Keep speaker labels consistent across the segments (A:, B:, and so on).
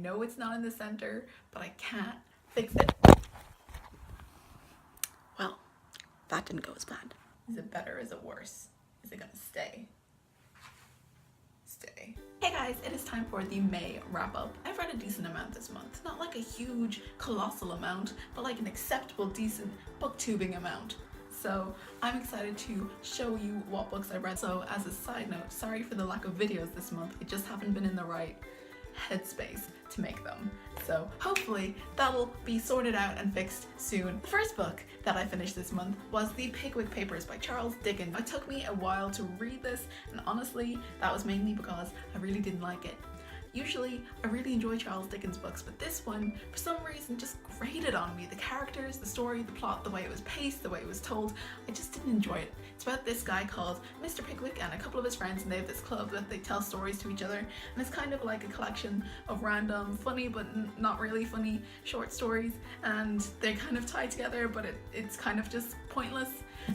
A: know it's not in the center, but I can't fix it. Well, that didn't go as planned. Is it better? Is it worse? Is it gonna stay? Stay. Hey guys, it is time for the May wrap-up. I've read a decent amount this month. Not like a huge, colossal amount, but like an acceptable, decent booktubing amount. So I'm excited to show you what books I read. So as a side note, sorry for the lack of videos this month. I just haven't been in the right headspace to make them. So hopefully that'll be sorted out and fixed soon. The first book that I finished this month was The Pickwick Papers by Charles Dickens. It took me a while to read this, and honestly that was mainly because I really didn't like it. Usually I really enjoy Charles Dickens books, but this one for some reason just grated on me. The characters, the story, the plot, the way it was paced, the way it was told, I just didn't enjoy it. It's about this guy called Mr. Pickwick and a couple of his friends, and they have this club that they tell stories to each other, and it's kind of like a collection of random funny but not really funny short stories, and they're kind of tied together, but it's kind of just pointless,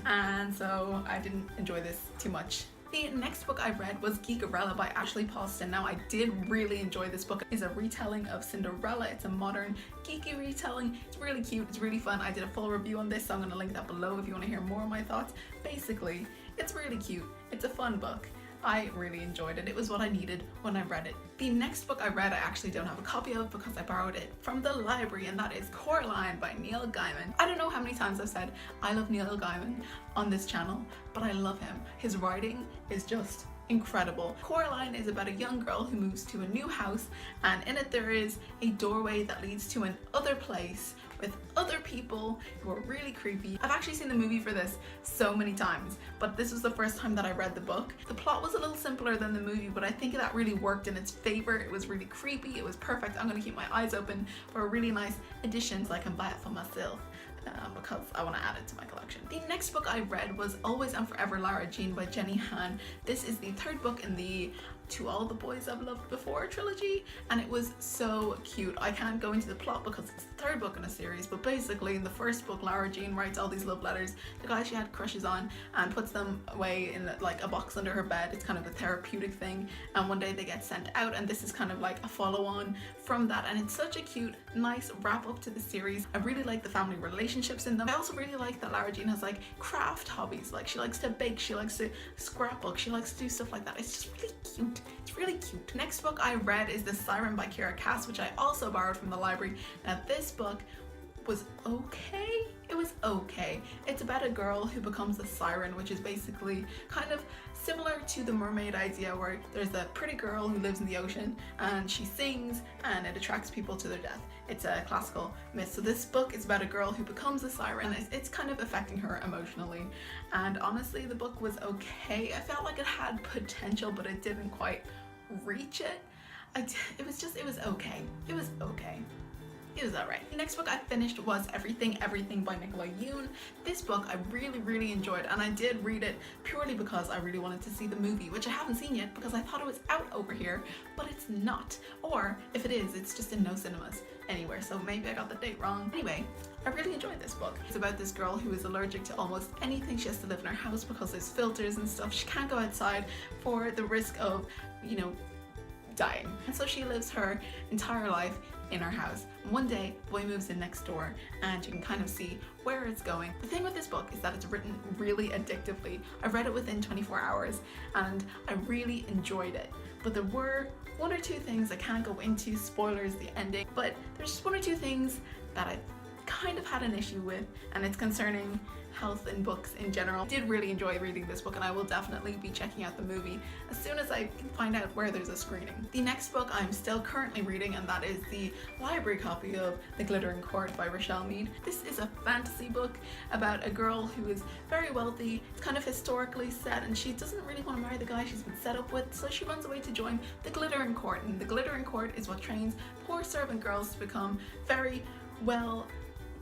A: and so I didn't enjoy this too much. The next book I read was Geekerella by Ashley Paulston. Now I did really enjoy this book. It's a retelling of Cinderella. It's a modern geeky retelling. It's really cute, it's really fun. I did a full review on this, so I'm going to link that below if you want to hear more of my thoughts. Basically, it's really cute. It's a fun book. I really enjoyed it. It was what I needed when I read it. The next book I read I actually don't have a copy of because I borrowed it from the library, and that is Coraline by Neil Gaiman. I don't know how many times I've said I love Neil Gaiman on this channel, but I love him. His writing is just incredible. Coraline is about a young girl who moves to a new house, and in it there is a doorway that leads to an other place with other people who are really creepy. I've actually seen the movie for this so many times, but this was the first time that I read the book. The plot was a little simpler than the movie, but I think that really worked in its favor. It was really creepy, it was perfect. I'm gonna keep my eyes open for a really nice edition so I can buy it for myself. Because I want to add it to my collection. The next book I read was Always and Forever Lara-Jean by Jenny Han. This is the third book in the To All the Boys I've Loved Before trilogy, and it was so cute. I can't go into the plot because it's the third book in a series, but basically in the first book Lara-Jean writes all these love letters, the guy she had crushes on, and puts them away in like a box under her bed. It's kind of a therapeutic thing, and one day they get sent out, and this is kind of like a follow-on from that, and it's such a cute, nice wrap up to the series. I really like the family relationships in them. I also really like that Lara-Jean has like craft hobbies, like she likes to bake, she likes to scrapbook, she likes to do stuff like that. It's just really cute. It's really cute. Next book I read is The Siren by Kira Cass, which I also borrowed from the library. Now this book was okay. It was okay. It's about a girl who becomes a siren, which is basically kind of similar to the mermaid idea, where there's a pretty girl who lives in the ocean and she sings and it attracts people to their death. It's a classical myth. So this book is about a girl who becomes a siren. It's kind of affecting her emotionally, and honestly the book was okay. I felt like it had potential, but it didn't quite reach it. It was okay. It was okay. It was alright. The next book I finished was Everything by Nicola Yoon. This book I really enjoyed, and I did read it purely because I really wanted to see the movie, which I haven't seen yet because I thought it was out over here, but it's not. Or if it is, it's just in no cinemas anywhere, so maybe I got the date wrong. Anyway, I really enjoyed this book. It's about this girl who is allergic to almost anything. She has to live in her house because there's filters and stuff. She can't go outside for the risk of, you know, dying. And so she lives her entire life in her house. One day, a boy moves in next door, and you can kind of see where it's going. The thing with this book is that it's written really addictively. I read it within 24 hours, and I really enjoyed it. But there were one or two things I can't go into, spoilers, the ending, but there's just one or two things that I kind of had an issue with, and it's concerning health in books in general. I did really enjoy reading this book, and I will definitely be checking out the movie as soon as I can find out where there's a screening. The next book I'm still currently reading, and that is the library copy of The Glittering Court by Rochelle Mead. This is a fantasy book about a girl who is very wealthy. It's kind of historically set, and she doesn't really want to marry the guy she's been set up with, so she runs away to join the Glittering Court, and the Glittering Court is what trains poor servant girls to become very well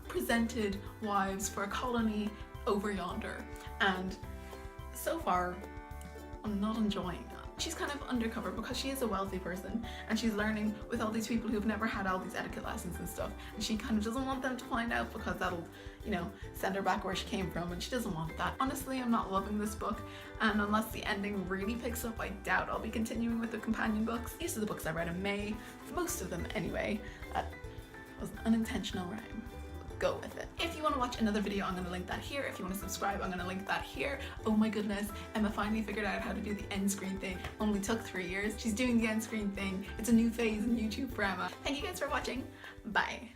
A: presented wives for a colony over yonder. And so far I'm not enjoying that. she's kind of undercover because she is a wealthy person and she's learning with all these people who've never had all these etiquette lessons and stuff, and she kind of doesn't want them to find out because that'll, you know, send her back where she came from, and she doesn't want that. Honestly, I'm not loving this book, and unless the ending really picks up, I doubt I'll be continuing with the companion books. These are the books I read in May, most of them anyway. That was an unintentional rhyme. Go with it. If you want to watch another video, I'm going to link that here. If you want to subscribe, I'm going to link that here. Oh my goodness, Emma finally figured out how to do the end screen thing. Only took 3 years. She's doing the end screen thing. It's a new phase in YouTube for Emma. Thank you guys for watching. Bye.